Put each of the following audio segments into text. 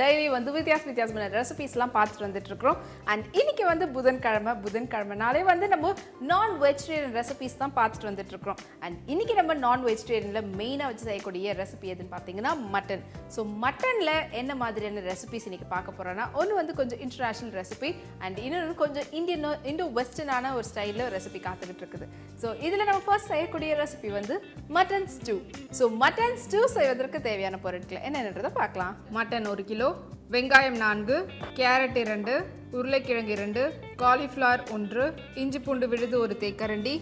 Daily வந்து வித்தியாசமான ரெசிபிஸ்லாம் பார்த்துட்டு வந்துட்டு இருக்கிறோம். அண்ட் இன்னைக்கு வந்து புதன்கிழமைனாலே வந்து நம்ம நான் வெஜிடேரியன் ரெசிபிஸ் தான் பார்த்துட்டு வந்துட்டு இருக்கிறோம். அண்ட் இன்னைக்கு நம்ம நான் வெஜிடேரியனில் மெயினாக வச்சு செய்யக்கூடிய ரெசிபி எதுன்னு பார்த்தீங்கன்னா மட்டன். ஸோ மட்டனில் என்ன மாதிரியான ரெசிபிஸ் இன்னைக்கு பார்க்க போகிறோன்னா, ஒன்று வந்து கொஞ்சம் இன்டர்நேஷ்னல் ரெசிபி அண்ட் இன்னொன்று கொஞ்சம் இண்டோ வெஸ்டர்னான ஒரு ஸ்டைலில் ரெசிபி காத்துக்கிட்டு இருக்குது. ஸோ இதில் நம்ம ஃபர்ஸ்ட் செய்யக்கூடிய ரெசிபி வந்து மட்டன் ஸ்டூ. ஸோ மட்டன் ஸ்டூ செய்வதற்கு தேவையான பொருட்கள் என்னென்னதை பார்க்கலாம். மட்டன் 1 கிலோ, வெங்காயம் 4, கேரட் 2, உருளைக்கிழங்கு 2, காலிஃப்ளவர் 1, இஞ்சி பூண்டு விழுது 1 தேக்கரண்டி,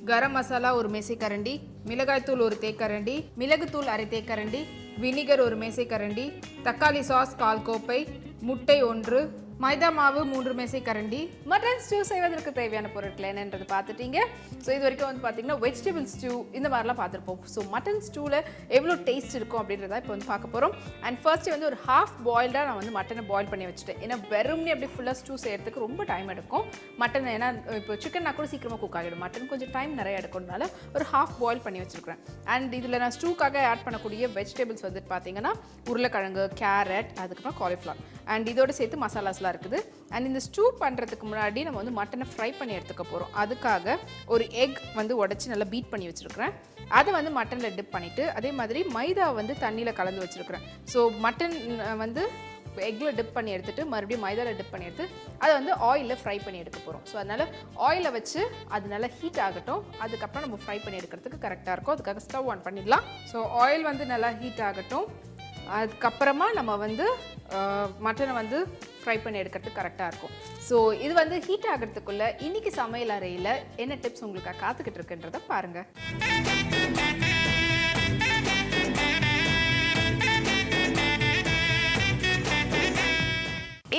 கரம் மசாலா 1 மேசைக்கரண்டி, மிளகாய்த்தூள் 1 தேக்கரண்டி, மிளகுத்தூள் 1/2 தேக்கரண்டி, வினிகர் 1 மேசைக்கரண்டி, தக்காளி சாஸ் 1/4 கோப்பை, முட்டை 1, மைதா மாவு 3 மேசைக்கரண்டி. மட்டன் ஸ்டூ செய்வதற்கு தேவையான பொருட்கள் என்னன்றது பார்த்துட்டீங்க. ஸோ இது வரைக்கும் வந்து பார்த்தீங்கன்னா வெஜிடபிள் ஸ்டூ இந்த மாதிரிலாம் பார்த்துருப்போம். ஸோ மட்டன் ஸ்டூவில் எவ்வளோ டேஸ்ட் இருக்கும் அப்படின்றத இப்போ வந்து பார்க்க போகிறோம். அண்ட் ஃபர்ஸ்ட்டு வந்து ஒரு ஹாஃப் பாயில்டாக நான் வந்து மட்டனை பாயில் பண்ணி வச்சுட்டேன். ஏன்னா வெறும்னே அப்படி ஃபுல்லாக ஸ்டூ செய்யறதுக்கு ரொம்ப டைம் எடுக்கும். மட்டன் ஏன்னா இப்போ சிக்கன்னா கூட சீக்கிரமாக குக் ஆகிடும், மட்டன் கொஞ்சம் டைம் நிறைய எடுக்கிறதுனால ஒரு ஹாஃப் பாயில் பண்ணி வச்சுருக்கிறேன். அண்ட் இதில் நான் ஸ்டூக்காக ஆட் பண்ணக்கூடிய வெஜிடபிள்ஸ் வந்துட்டு பார்த்தீங்கன்னா உருளைக்கிழங்கு, கேரட், அதுக்கப்புறம் காலிஃப்ளவர் அண்ட் இதோடு சேர்த்து மசாலாஸ்லாம் இருக்குது. அண்ட் இந்த ஸ்டூ பண்ணுறதுக்கு முன்னாடி நம்ம வந்து மட்டனை ஃப்ரை பண்ணி எடுத்துக்க போகிறோம். அதுக்காக ஒரு எக் வந்து உடச்சி நல்லா பீட் பண்ணி வச்சுருக்கிறேன். அதை வந்து மட்டனில் டிப் பண்ணிவிட்டு அதே மாதிரி மைதா வந்து தண்ணியில் கலந்து வச்சுருக்கிறேன். ஸோ மட்டன் வந்து எக்கில் டிப் பண்ணி எடுத்துகிட்டு மறுபடியும் மைதாவில் டிப் பண்ணி எடுத்து அதை வந்து ஆயிலில் ஃப்ரை பண்ணி எடுக்க போகிறோம். ஸோ அதனால் ஆயிலை வச்சு அது நல்லா ஹீட் ஆகட்டும். அதுக்கப்புறம் நம்ம ஃப்ரை பண்ணி எடுக்கிறதுக்கு கரெக்டாக இருக்கும். அதுக்காக ஸ்டவ் ஆன் பண்ணிடலாம். ஸோ ஆயில் வந்து நல்லா ஹீட் ஆகட்டும். அதுக்கப்புறமா நம்ம வந்து மட்டனை வந்து ஃப்ரை பண்ணி எடுக்கிறதுக்கு கரெக்டாக இருக்கும். ஸோ இது வந்து ஹீட் ஆகிறதுக்குள்ளே இன்றைக்கி சமையல் அறையில் என்ன டிப்ஸ் உங்களுக்கு காத்துக்கிட்டு இருக்குன்றதை பாருங்கள்.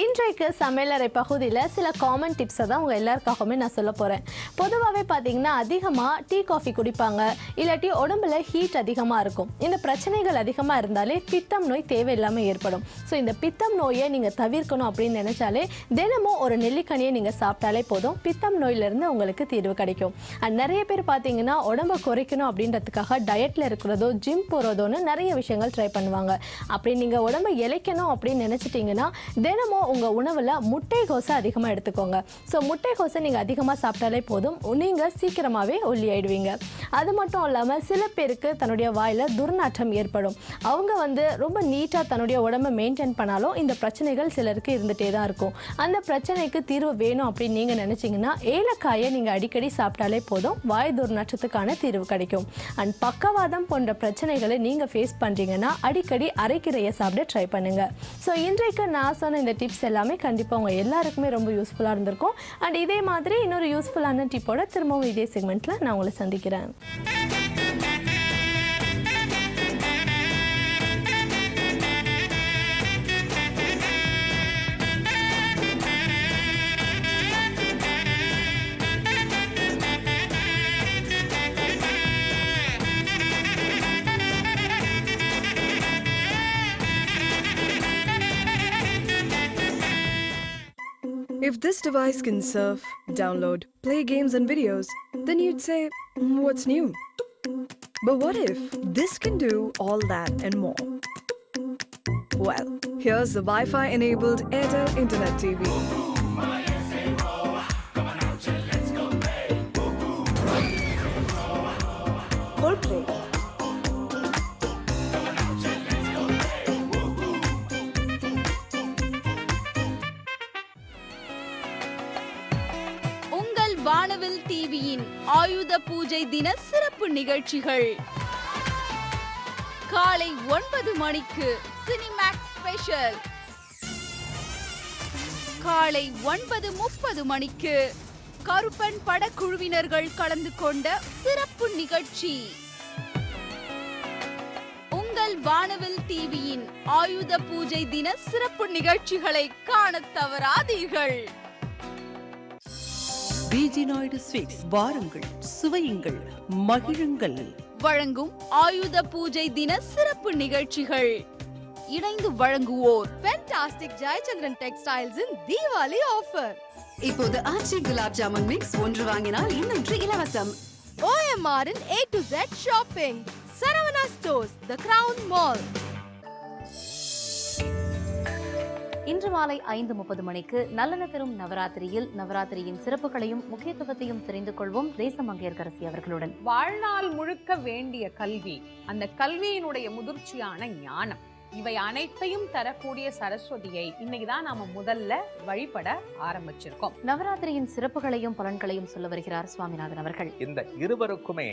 இன்றைக்கு சமையலறை பகுதியில் சில காமன் டிப்ஸை தான் உங்கள் எல்லாருக்காகவுமே நான் சொல்ல போகிறேன். பொதுவாகவே பார்த்தீங்கன்னா அதிகமாக டீ காஃபி குடிப்பாங்க, இல்லாட்டி உடம்புல ஹீட் அதிகமாக இருக்கும். இந்த பிரச்சனைகள் அதிகமாக இருந்தாலே பித்தம் நோய் தேவையில்லாமல் ஏற்படும். ஸோ இந்த பித்தம் நோயை நீங்கள் தவிர்க்கணும் அப்படின்னு நினச்சாலே தினமும் ஒரு நெல்லிக்கனியை நீங்கள் சாப்பிட்டாலே போதும், பித்தம் நோயிலிருந்து உங்களுக்கு தீர்வு கிடைக்கும். நிறைய பேர் பார்த்தீங்கன்னா உடம்பை குறைக்கணும் அப்படின்றதுக்காக டயட்டில் இருக்கிறதோ ஜிம் போகிறதோன்னு நிறைய விஷயங்கள் ட்ரை பண்ணுவாங்க. அப்படி நீங்கள் உடம்பை இளைக்கணும் அப்படின்னு நினச்சிட்டிங்கன்னா தினமும் உங்கள் உணவில் முட்டைகோசை அதிகமாக எடுத்துக்கோங்க. ஸோ முட்டைகோசை நீங்கள் அதிகமாக சாப்பிட்டாலே போதும், நீங்கள் சீக்கிரமாகவே ஒல்லி ஆயிடுவீங்க. அது மட்டும் இல்லாமல் சில பேருக்கு தன்னுடைய வாயில் துர்நாற்றம் ஏற்படும். அவங்க வந்து ரொம்ப நீட்டாக தன்னுடைய உடம்பை மெயின்டைன் பண்ணாலும் இந்த பிரச்சனைகள் சிலருக்கு இருந்துகிட்டே தான் இருக்கும். அந்த பிரச்சனைக்கு தீர்வு வேணும் அப்படின்னு நீங்கள் நினச்சிங்கன்னா ஏலக்காயை நீங்கள் அடிக்கடி சாப்பிட்டாலே போதும், வாய் துர்நாற்றத்துக்கான தீர்வு கிடைக்கும். அண்ட் பக்கவாதம் போன்ற பிரச்சனைகளை நீங்கள் ஃபேஸ் பண்ணுறீங்கன்னா அடிக்கடி அரைக்கீரையை சாப்பிட ட்ரை பண்ணுங்கள். ஸோ இன்றைக்கு நான் சொன்ன இந்த டிப்ஸ் எல்லாமே கண்டிப்பாக உங்கள் எல்லாருக்குமே ரொம்ப யூஸ்ஃபுல்லாக இருந்திருக்கும். அண்ட் இதே மாதிரி இன்னொரு யூஸ்ஃபுல்லான டிப்போட திரும்பவும் இதே செக்மெண்ட்டில் நான் உங்களை சந்திக்கிறேன். If this device can surf, download, play games and videos, then you'd say, what's new? But what if this can do all that and more? Well, here's the Wi-Fi enabled Airtel Internet TV. Full play. வானவில் டிவியின் ஆயுத பூஜை தின சிறப்பு நிகழ்ச்சிகள் காலை 9 மணிக்கு Cinemax special, காலை 9:30 மணிக்கு கருப்பன் படக்குழுவினர்கள் கலந்து கொண்ட சிறப்பு நிகழ்ச்சி. உங்கள் வானவில் டிவியின் ஆயுத பூஜை தின சிறப்பு நிகழ்ச்சிகளை காண தவறாதீர்கள். பீஜினாய்டு ஸ்வீட்ஸ், வாருங்கள், சுவையுங்கள், மகிழுங்கள். வழங்கும் ஆயுத பூஜை தின சிறப்பு நிகழ்ச்சிகள். இணைந்து வழங்குவோர் ஃபேண்டாஸ்டிக் ஜெயச்சந்திரன் டெக்ஸ்டைல்ஸின் தீபாவளி ஆஃபர். இப்போது ஆச்சி குலாப் ஜாமுன் மிக்ஸ் ஒன்று வாங்கினால் இன்னொன்று இலவசம். OMR இன் A to Z shopping. Saravana stores, the crown Mall. இன்று மாலை 5:30 மணிக்கு நல்லெண்ண தரும் நவராத்திரியில் நவராத்திரியின் சிறப்புகளையும் முக்கியத்துவத்தையும் தெரிந்து கொள்வோம் தேசமங்கையர்கரசி அவர்களுடன். வாழ்நாள் முழுக்க வேண்டிய கல்வி, அந்த கல்வியினுடைய முதிர்ச்சியான ஞானம், இவை அனைத்தையும் தரக்கூடிய சரஸ்வதியை இன்னைக்குதான் நாம முதல்ல வழிபட ஆரம்பிச்சிருக்கோம். நவராத்திரியின் சிறப்புகளையும் பலன்களையும் சொல்ல வருகிறார் சுவாமிநாதன் அவர்கள். இந்த இருவருக்குமே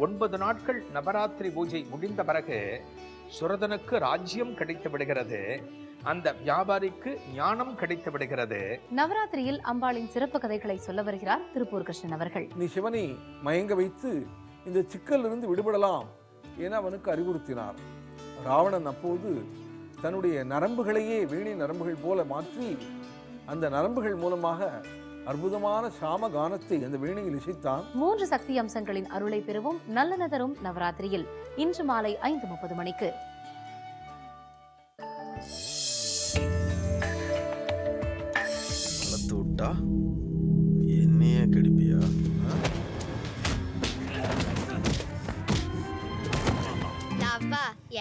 9 நாட்கள் நவராத்திரி பூஜை முடிந்த பிறகு சுரதனுக்கு ராஜ்யம் கிடைத்து விடுகிறது, அந்த வியாபாரிக்கு ஞானம் கிடைத்து விடுகிறது. நவராத்திரியில் அம்பாளின் சிறப்பு கதைகளை சொல்ல வருகிறார் திருப்பூர் கிருஷ்ணன் அவர்கள். நீ சிவனை மயங்க வைத்து இந்த சிக்கலிலிருந்து விடுபடலாம் என அவனுக்கு அறிவுறுத்தினார். ராவணன் அப்போது தன்னுடைய நரம்புகளையே வீணை நரம்புகள் போல மாற்றி அந்த நரம்புகள் மூலமாக அற்புதமான சாம கானத்தை அந்த வீணையில் இசைத்தான். 3 சக்தி அம்சங்களின் அருளை பெறுவோம் நல்லெண்ண தரும் நவராத்திரியில் இன்று மாலை 5:30 மணிக்கு. என்னையே கெடுப்பியா?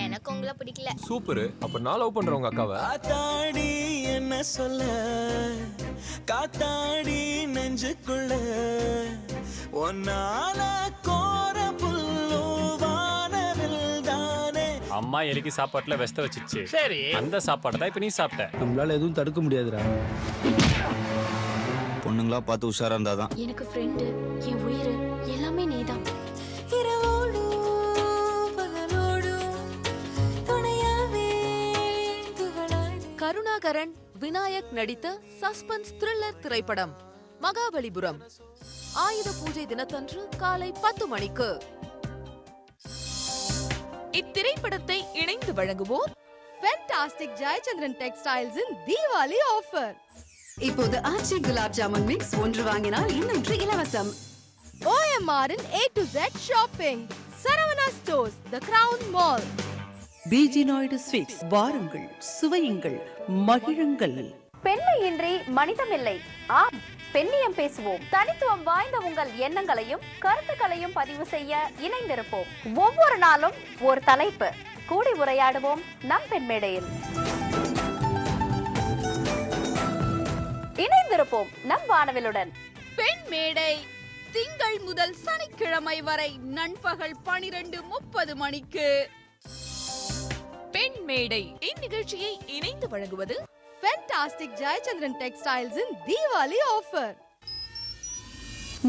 எனக்கு உங்களை பிடிக்கல. சூப்பர். அப்ப நான் லவ் பண்றேன் உங்க அக்காவை. காத்தாடி என்ன சொல்ல, காத்தாடி நெஞ்சுக்குள்ள ஒன்னால கோர புல்லு வானவில் தானே. அம்மா எலிக்கு சாப்பாட்டுல வெஸ்த வச்சிச்சு. சரி, அந்த சாப்பாடு தான் இப்ப நீ சாப்பிட்ட. நம்மளால எதுவும் தடுக்க முடியாதுடா. பொண்ணுங்களா பார்த்து உஷாரா இருந்தாதான். எனக்கு ஃப்ரெண்டு, என் உயிர் எல்லாமே நீதான். கருணாகரன், விநாயக் நடித்த சஸ்பென்ஸ் த்ரில்லர் திரைப்படம் மகாபலிபுரம் ஆயுத பூஜை தினத்தன்று காலை 10 மணிக்கு. இத்திரைப்படத்தை இணைந்து வழங்குவோர் Fantastic ஜெயச்சந்திரன் டெக்ஸ்டைல்ஸ் இன் தீபாவளி ஆஃபர். இப்போது ஆச்சி குலாப் ஜாமுன் மிக்ஸ் ஒன்று வாங்கினால் இன்னொன்று இலவசம். OMR இன் A to Z shopping, Saravana stores, the crown Mall. PG Naidu sweets, வாருங்கள், சுவையுங்கள், மகிழுங்கள். பெண்மையின்றி மனிதமில்லை. ஆம், பெண்ணியம் பேசுவோம். தனித்துவம் வாய்ந்த உங்கள் எண்ணங்களையும் கருத்துக்களையும் பதிவு செய்ய இணைந்திருப்போம். ஒவ்வொரு நாளும் ஒரு தலைப்பு, கூடி உரையாடுவோம் நம் பெண் மேடையில். இணைந்திருப்போம் நம் வானவிலுடன். பெண் மேடை திங்கள் முதல் சனிக்கிழமை வரை நண்பகல் 12:30 மணிக்கு. பெண் மேடை இந்நிகழ்ச்சியை இணைந்து வழங்குவது Fantastic ஜெயச்சந்திரன் டெக்ஸ்டைல்ஸ் இன் தீபாவளி ஆஃபர்.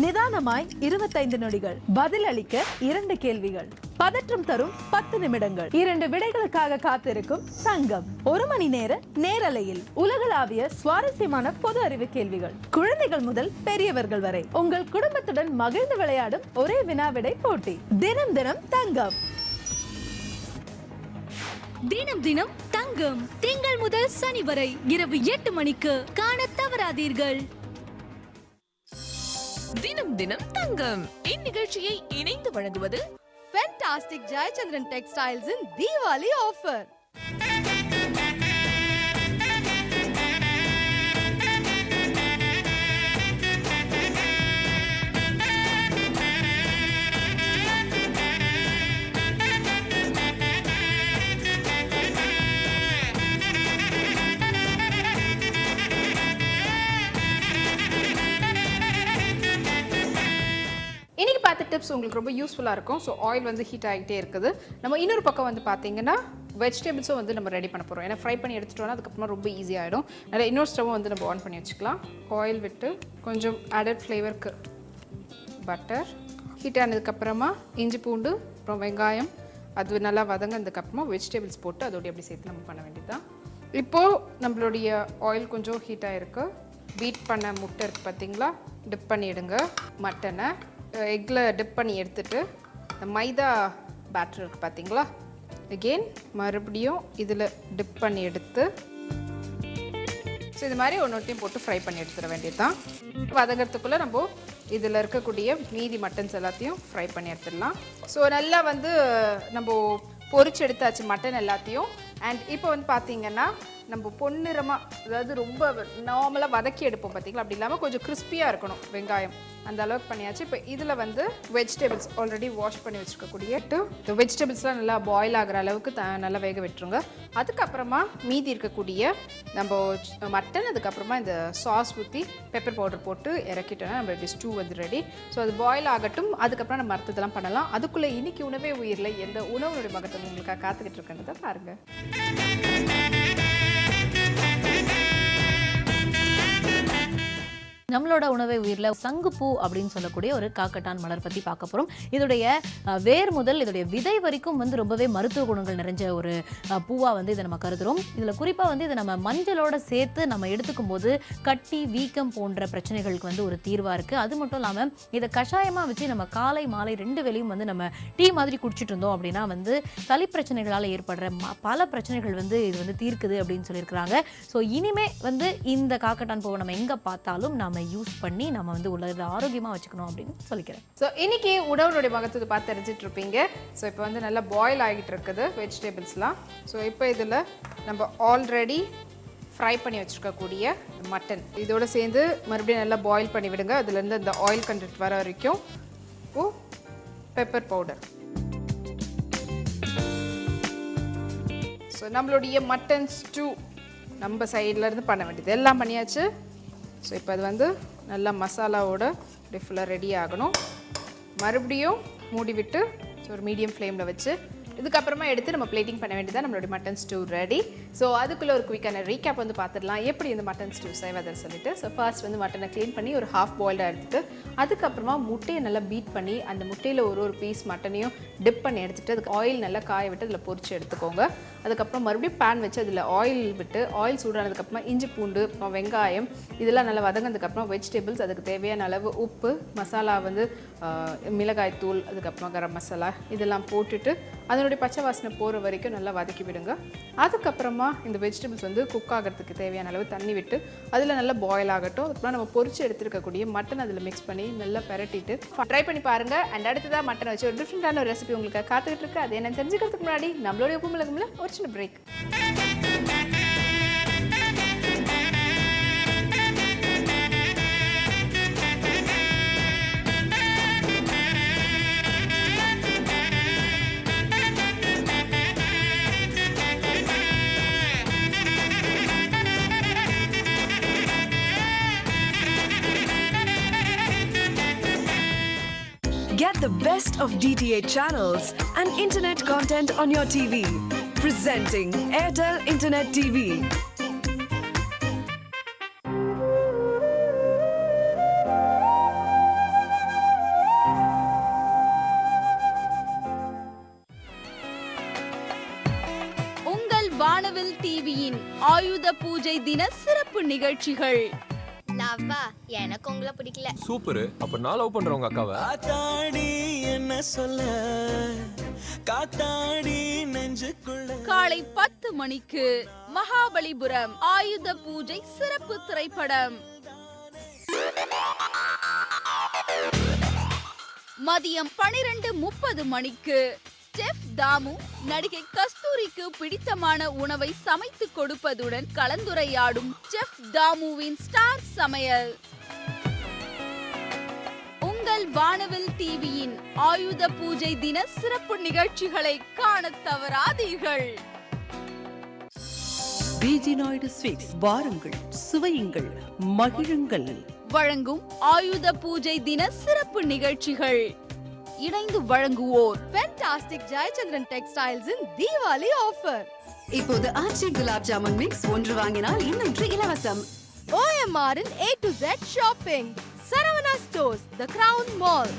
நிதானமாய் 25 நொடிகள், பதில் அளிக்க 2 கேள்விகள், பதற்றம் தரும் 10 நிமிடங்கள், 2 விடைகளுக்காக காத்திருக்கும் சங்கம், 1 மணி நேர நேரலையில் உலகளாவிய சுவாரஸ்யமான பொது அறிவு கேள்விகள், குழந்தைகள் முதல் பெரியவர்கள் வரை உங்கள் குடும்பத்துடன் மகிழ்ந்து விளையாடும் ஒரே வினாவிடை போட்டி. தினம் தினம் தங்கம். தினம் தினம் தங்கம் திங்கள் முதல் சனி வரை இரவு 8 மணிக்கு காண தவறாதீர்கள். தினம் தினம் தங்கம் இந்நிகழ்ச்சியை இணைந்து வழங்குவது Fantastic ஜெயச்சந்திரன் டெக்ஸ்டைல்ஸ் இன் தீபாவளி ஆஃபர். இன்னைக்கு பார்த்த டிப்ஸ் உங்களுக்கு ரொம்ப யூஸ்ஃபுல்லாக இருக்கும். ஸோ ஆயில் வந்து ஹீட் ஆகிட்டே இருக்குது. நம்ம இன்னொரு பக்கம் வந்து பார்த்தீங்கன்னா வெஜிடபிள்ஸும் வந்து நம்ம ரெடி பண்ண போகிறோம். ஏன்னா ஃப்ரை பண்ணி எடுத்துட்டோம்னா அதுக்கப்புறமா ரொம்ப ஈஸியாகிடும். அதனால் இன்னொரு ஸ்டவ்வை வந்து நம்ம ஆன் பண்ணி வச்சுக்கலாம். ஆயில் விட்டு கொஞ்சம் ஆடட் ஃப்ளேவருக்கு பட்டர் ஹீட் ஆனதுக்கப்புறமா இஞ்சி பூண்டு அப்புறம் வெங்காயம் அது நல்லா வதங்கினதுக்கப்புறமா வெஜிடபிள்ஸ் போட்டு அதோடைய அப்படி சேர்த்து நம்ம பண்ண வேண்டியதுதான். இப்போது நம்மளுடைய ஆயில் கொஞ்சம் ஹீட் ஆகிருக்கு. பீட் பண்ண முட்டை இருக்குது பார்த்தீங்களா, டிப் பண்ணி எடுங்க. மட்டனை எக்கில் டிப் பண்ணி எடுத்துட்டு இந்த மைதா பேட்டர் இருக்குது பார்த்தீங்களா, அகெயின் மறுபடியும் இதில் டிப் பண்ணி எடுத்து ஸோ இது மாதிரி ஒன்றொட்டையும் போட்டு ஃப்ரை பண்ணி எடுத்துட வேண்டியது தான். வதங்கிறதுக்குள்ளே நம்ம இதில் இருக்கக்கூடிய மீதி மட்டன்ஸ் எல்லாத்தையும் ஃப்ரை பண்ணி எடுத்துடலாம். ஸோ நல்லா வந்து நம்ம பொரிச்சு எடுத்தாச்சு மட்டன் எல்லாத்தையும். அண்ட் இப்போ வந்து பார்த்தீங்கன்னா நம்ம பொன்னிறமாக, அதாவது ரொம்ப நார்மலாக வதக்கி எடுப்போம் பார்த்தீங்களா, அப்படி இல்லாமல் கொஞ்சம் கிறிஸ்பியாக இருக்கணும் வெங்காயம், அந்த அளவுக்கு பண்ணியாச்சு. இப்போ இதில் வந்து வெஜிடபிள்ஸ் ஆல்ரெடி வாஷ் பண்ணி வச்சுருக்கக்கூடிய இந்த வெஜிடபிள்ஸ்லாம் நல்லா பாயில் ஆகிற அளவுக்கு நல்லா வேக விட்டுருங்க. அதுக்கப்புறமா மீதி இருக்கக்கூடிய நம்ம மட்டன், அதுக்கப்புறமா இந்த சாஸ் ஊற்றி பெப்பர் பவுடர் போட்டு இறக்கிட்டோன்னா நம்மளுடைய ஸ்டூ வந்து ரெடி. ஸோ அது பாயில் ஆகட்டும், அதுக்கப்புறம் நம்ம மற்றதெல்லாம் பண்ணலாம். அதுக்குள்ளே இன்னைக்கு உணவே உயிரில் எந்த உணவுடைய மகத்துவம் உங்களுக்காக காத்துக்கிட்டு இருக்குன்றதை பாருங்கள். நம்மளோட உணவை உயிரில் சங்குப்பூ அப்படின்னு சொல்லக்கூடிய ஒரு காக்கட்டான் மலர் பற்றி பார்க்க போகிறோம். இதோடைய வேர் முதல் இதோடைய விதை வரைக்கும் வந்து ரொம்பவே மருத்துவ குணங்கள் நிறைஞ்ச ஒரு பூவாக வந்து இதை நம்ம கருதுகிறோம். இதில் குறிப்பாக வந்து இதை நம்ம மஞ்சளோட சேர்த்து நம்ம எடுத்துக்கும் போது கட்டி, வீக்கம் போன்ற பிரச்சனைகளுக்கு வந்து ஒரு தீர்வாக இருக்குது. அது மட்டும் இல்லாமல் இதை கஷாயமாக வச்சு நம்ம காலை மாலை 2 வேளையும் வந்து நம்ம டீ மாதிரி குடிச்சிட்டு இருந்தோம் அப்படின்னா வந்து சளி பிரச்சனைகளால் ஏற்படுற பல பிரச்சனைகள் வந்து இது வந்து தீர்க்குது அப்படின்னு சொல்லியிருக்கிறாங்க. ஸோ இனிமே வந்து இந்த காக்கட்டான் பூவை நம்ம எங்கே பார்த்தாலும் நம்ம யூஸ் பண்ணி நம்ம வந்து உள்ள ஆரோக்கியமாக வச்சுக்கணும் அப்படின்னு சொல்லிக்கிறேன். ஸோ இன்னைக்கு உணவுடைய மகத்துவத்தை பார்த்து தெரிஞ்சிட்டு இருப்பீங்க. ஸோ இப்போ வந்து நல்லா பாயில் ஆகிட்டு இருக்குது வெஜிடபிள்ஸ்லாம். ஸோ இப்போ இதில் நம்ம ஆல்ரெடி ஃப்ரை பண்ணி வச்சுருக்கக்கூடிய மட்டன் இதோடு சேர்ந்து மறுபடியும் நல்லா பாயில் பண்ணி விடுங்க. அதுலேருந்து அந்த ஆயில் கண்டென்ட் வர வரைக்கும். Pepper powder. ஸோ நம்மளுடைய மட்டன் ஸ்டூ நம்ம சைட்லேருந்து பண்ண வேண்டியது எல்லாம் பண்ணியாச்சு. ஸோ இப்போ அது வந்து நல்லா மசாலாவோட இப்படி ஃபுல்லாக ரெடி ஆகணும். மறுபடியும் மூடி விட்டு ஒரு மீடியம் ஃப்ளேமில் வச்சு இதுக்கப்புறமா எடுத்து நம்ம பிளேட்டிங் பண்ண வேண்டியதான் நம்மளுடைய மட்டன் ஸ்டூ ரெடி. ஸோ அதுக்குள்ளே ஒரு குயிக்கான ரீகேப் வந்து பார்த்துடலாம் எப்படி இந்த மட்டன் ஸ்டூ செய்வதுன்னு சொல்லிட்டு. ஸோ ஃபர்ஸ்ட் வந்து மட்டனை க்ளீன் பண்ணி ஒரு ஹாஃப் பாயில்டாக எடுத்துட்டு அதுக்கப்புறமா முட்டையை நல்லா பீட் பண்ணி அந்த முட்டையில் ஒரு பீஸ் மட்டனையும் டிப் பண்ணி எடுத்துகிட்டு அதுக்கு ஆயில் நல்லா காய விட்டு அதில் பொரிச்சு எடுத்துக்கோங்க. அதுக்கப்புறம் மறுபடியும் பேன் வச்சு அதில் ஆயில் விட்டு ஆயில் சூடானதுக்கப்புறமா இஞ்சி பூண்டு, வெங்காயம் இதெல்லாம் நல்லா வதங்கினதுக்கப்புறம் வெஜிடபிள்ஸ், அதுக்கு தேவையான அளவு உப்பு, மசாலா வந்து மிளகாய் தூள், அதுக்கப்புறம் கரம் மசாலா இதெல்லாம் போட்டுட்டு அதனுடைய பச்சை வாசனை போகிற வரைக்கும் நல்லா வதக்கி விடுங்க. அதுக்கப்புறமா இந்த வெஜிடபிள்ஸ் வந்து குக் ஆகிறதுக்கு தேவையான அளவு தண்ணி விட்டு அதில் நல்லா பாயில் ஆகட்டும். அதுக்கப்புறம் நம்ம பொரிச்சு எடுத்துருக்கக்கூடிய மட்டன் அதில் மிக்ஸ் பண்ணி நல்லா பெரட்டிட்டு ட்ரை பண்ணி பாருங்கள். அண்ட் அடுத்ததாக மட்டன் வச்சு ஒரு டிஃப்ரெண்ட்டான ஒரு ரெசிபி உங்களுக்கு காத்துக்கிட்டு இருக்கு. அது என்ன தெரிஞ்சுக்கிறதுக்கு முன்னாடி நம்மளுடைய உப்பு மிளகுல ஒரு சின்ன break. Get the best of DTH channels and internet content on your TV. Presenting Airtel Internet TV. உங்கள் வானவில் டிவியின் ஆயுத பூஜை தின சிறப்பு நிகழ்ச்சிகள். லவ்வா, எனக்கு உங்களை பிடிக்கல. சூப்பர். அப்ப நான் லவ் பண்றேன் உங்க அக்காவை. காத்தாடி என்ன சொல்ல, காத்தாடி நெஞ்சுக்குள்ள. காலை 10 மணிக்கு மகாபலிபுரம் ஆயுத பூஜை சிறப்பு திரைப்படம். மதியம் 12:30 மணிக்கு செஃப் தாமு நடிகை கஸ்தூரிக்கு பிடித்தமான உணவை சமைத்து கொடுப்பதுடன் கலந்துரையாடும் செஃப் தாமுவின் ஸ்டார் சமையல். உங்கள் வானவில் டிவியின் ஆயுத பூஜை தின சிறப்பு நிகழ்ச்சிகளை காண தவறாதீர்கள். பீஜினாய்டு ஸ்வீட்ஸ் வாருங்கள், சுவையுங்கள், மகிழுங்கள். வழங்கும் ஆயுத பூஜை தின சிறப்பு நிகழ்ச்சிகள். இணைந்து வழங்குவோர் ஃபேண்டாஸ்டிக் ஜெயச்சந்திரன் டெக்ஸ்டைல்ஸ் இன் தீபாவளி ஆஃபர். இப்போது ஆச்சி குலாப் ஜாமுன் மிக்ஸ் 1 வாங்கினால் இன்னொன்று இலவசம். OMR இன் A to Z shopping. Saravana stores, the crown Mall.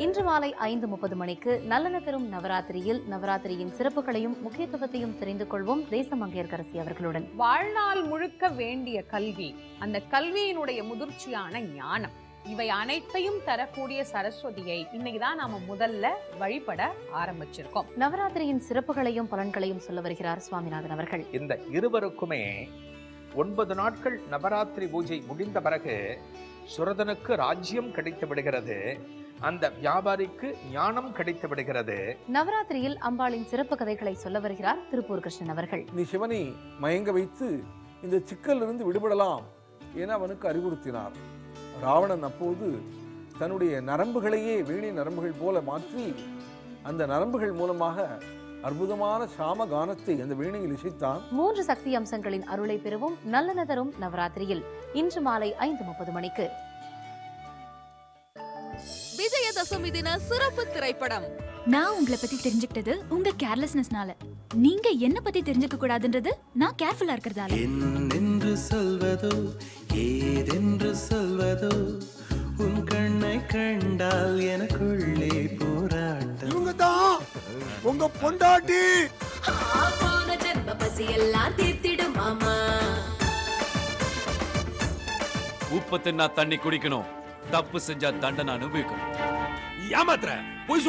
இன்று மாலை 5:30 மணிக்கு நல்லெண்ண பெறும் நவராத்திரியில் நவராத்திரியின் சிறப்புகளையும் முக்கியத்துவத்தையும் தெரிந்து கொள்வோம் தேசமங்கையர்கரசி அவர்களுடன். வாழ்நாள் முழுக்க வேண்டிய கல்வி, அந்த கல்வியினுடைய முதிர்ச்சியான ஞானம், இவை அனைத்தையும் தரக்கூடிய சரஸ்வதியை இன்னைக்குதான் நாம முதல்ல வழிபட ஆரம்பிச்சிருக்கோம். நவராத்திரியின் சிறப்புகளையும் பலன்களையும் சொல்ல வருகிறார் சுவாமிநாதன் அவர்கள். இந்த இருவருக்குமே 9 நாட்கள் நவராத்திரி பூஜை முடிந்த பிறகு சுரதனுக்கு ராஜ்யம் கிடைத்து விடுகிறது. அந்த வியாபாரிக்கு ஞானம் கிடைத்து விடுகிறது. நவராத்திரியில் அம்பாளின் சிறப்பு கதைகளை சொல்ல வருகிறார் திருப்பூர் கிருஷ்ணன் அவர்கள். நீ சிவனை மயங்க வைத்து இந்த சிக்கலிலிருந்து விடுபடலாம் என அவனுக்கு அறிவுறுத்தினார். ராவணன் அப்போது தன்னுடைய நரம்புகளையே வீணை நரம்புகள் போல மாற்றி அந்த நரம்புகள் மூலமாக அற்புதமான சாம கானத்தை அந்த வீணையில் இசைத்தான். 3 சக்தி அம்சங்களின் அருளை பெறுவோம் நல்லன தரும் நவராத்திரியில் இன்று மாலை 5:30 மணிக்கு. விஜயதசமி தின சிறப்பு திரைப்படம். நான் உங்களை பத்தி தெரிஞ்சுக்கிட்டது உங்க கேர்லெஸ்னஸ்னால. நீங்க என்ன பத்தி தெரிஞ்சுக்க கூடாதுன்றது நான் கேர்ஃபுல்லா இருக்கிறதால. என்னென்று சொல்வதோ ஏதென்று சொல்வதோ உன் கண்ணை கண்டால் எனக்குள்ளே போராட்டம். இவங்க தான் உங்க பொண்டாட்டி. போன ஜென்ம பசி எல்லாம் தீர்த்திடும் மாமா. உப்பு தின்னா தண்ணி குடிக்கணும், தப்பு செஞ்சா தண்டனை அனுபவிக்கணும். ஏமாத்துற, பொய்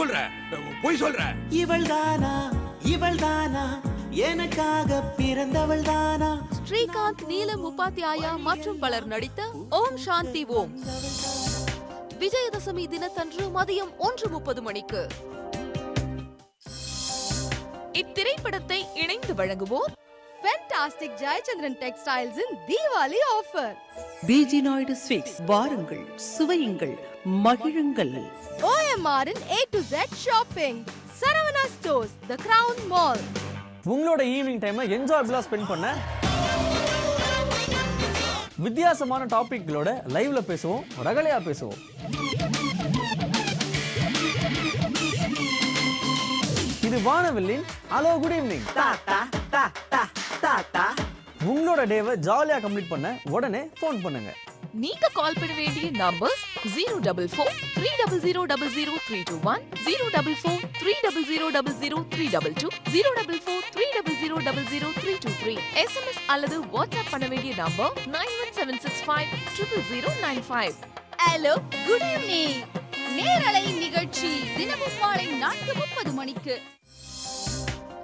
சொல்ற. இவள் தானா எனக்காக பிறந்தவள் தானா. ஸ்ரீகாந்த், நீலம் உபாத்யாயா மற்றும் பலர் நடித்த ஓம் சாந்தி ஓம் விஜயதசமி தினத்தன்று மதியம் 1:30 மணிக்கு. இத்திரைப்படத்தை இணைந்து வழங்குவோர் ஃபேண்டாஸ்டிக் ஜெயச்சந்திரன் டெக்ஸ்டைல்ஸின் Deepavali offer. PG Naidu sweets வாருங்கள், சுவையுங்கள், மகிழுங்கள். OMR இன் A to Z shopping. Saravana stores, the crown mall. உங்களோட ஈவினிங் டைமை என்ஜாயபிளா ஸ்பெண்ட் பண்ண வித்தியாசமான டாபிக்களோட லைவ்ல பேசுவோம், ரகளையா பேசுவோம். இது வானவில்லின் ஹலோ குட் ஈவினிங். உங்களோட டேவை ஜாலியா கம்ப்ளீட் பண்ண உடனே ஃபோன் பண்ணுங்க. நீங்க கால் பண்ண வேண்டிய நம்பர்ஸ் 044-300-00321, 044-300-00322, 044-300-00323. SMS அல்லது வாட்ஸ்அப் பண்ண வேண்டிய நம்பர் 9176500095. Hello good evening. நேரலை நிகழ்ச்சி தினமும் மாலை 4:30 மணிக்கு.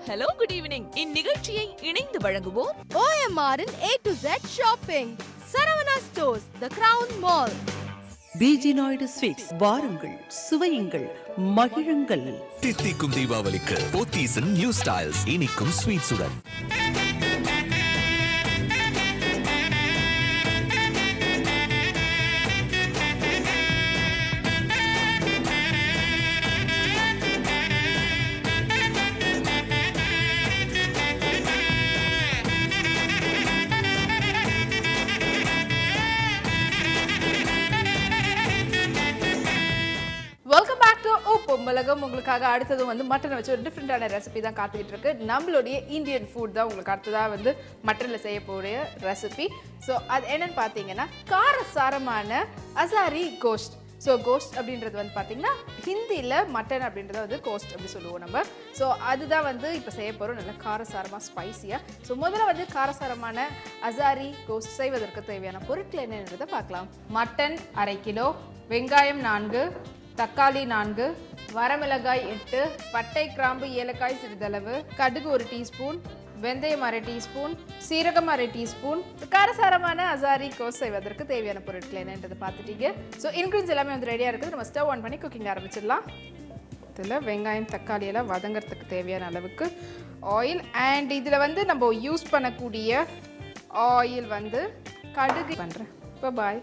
Hello good evening. இந்நிகழ்ச்சியை இணைந்து வழங்குவோர் OMR இன் A to Z shopping. Saravana stores, the crown Mall. PG Naidu sweets வாருங்கள், சுவையுங்கள், மகிழுங்கள். தித்திக்கும் தீபாவளிக்கு போத்தீஸின் நியூ ஸ்டைல்ஸ் இனிக்கும் ஸ்வீட்ஸுடன். வெல்கம் பேக் டு உப்பு மிளகம். உங்களுக்காக அடுத்தது வந்து மட்டனை வச்சு ஒரு டிஃப்ரெண்டான ரெசிபி தான் காத்துக்கிட்டு இருக்கு. நம்மளுடைய இந்தியன் ஃபுட் தான் உங்களுக்கு அடுத்ததாக வந்து மட்டனில் செய்யக்கூடிய ரெசிபி. ஸோ அது என்னன்னு பார்த்தீங்கன்னா காரசாரமான அசாரி கோஸ்ட். ஸோ கோஸ்ட் அப்படின்றது வந்து பார்த்தீங்கன்னா ஹிந்தியில் மட்டன் அப்படின்றத வந்து கோஸ்ட் அப்படி சொல்லுவோம் நம்ம. ஸோ அதுதான் வந்து இப்போ செய்ய போகிறோம், நல்லா காரசாரமாக ஸ்பைஸியாக. ஸோ முதல்ல வந்து காரசாரமான அசாரி கோஸ்ட் செய்வதற்கு தேவையான பொருட்கள் என்னன்றதை பார்க்கலாம். மட்டன் 1/2 கிலோ, வெங்காயம் 4, தக்காளி 4, வரமிளகாய் 8, பட்டை கிராம்பு ஏலக்காய் சிறிதளவு, கடுகு 1 டீஸ்பூன், வெந்தயம் 1/2 டீஸ்பூன், சீரகம் 1/2 டீஸ்பூன். காரசாரமான அசாரி கோஸ் செய்வதற்கு தேவையான பொருட்கள் என்னன்றது பார்த்துட்டீங்க. ஸோ இன்க்ரீடியன்ஸ் எல்லாமே வந்து ரெடியாக இருக்குது. நம்ம ஸ்டவ் ஆன் பண்ணி குக்கிங் ஆரம்பிச்சிடலாம். இதில் வெங்காயம் தக்காளி எல்லாம் வதங்கிறதுக்கு தேவையான அளவுக்கு ஆயில். அண்ட் இதில் வந்து நம்ம யூஸ் பண்ணக்கூடிய ஆயில் வந்து கடுகு பண்ணுறேன். இப்போ பாய்.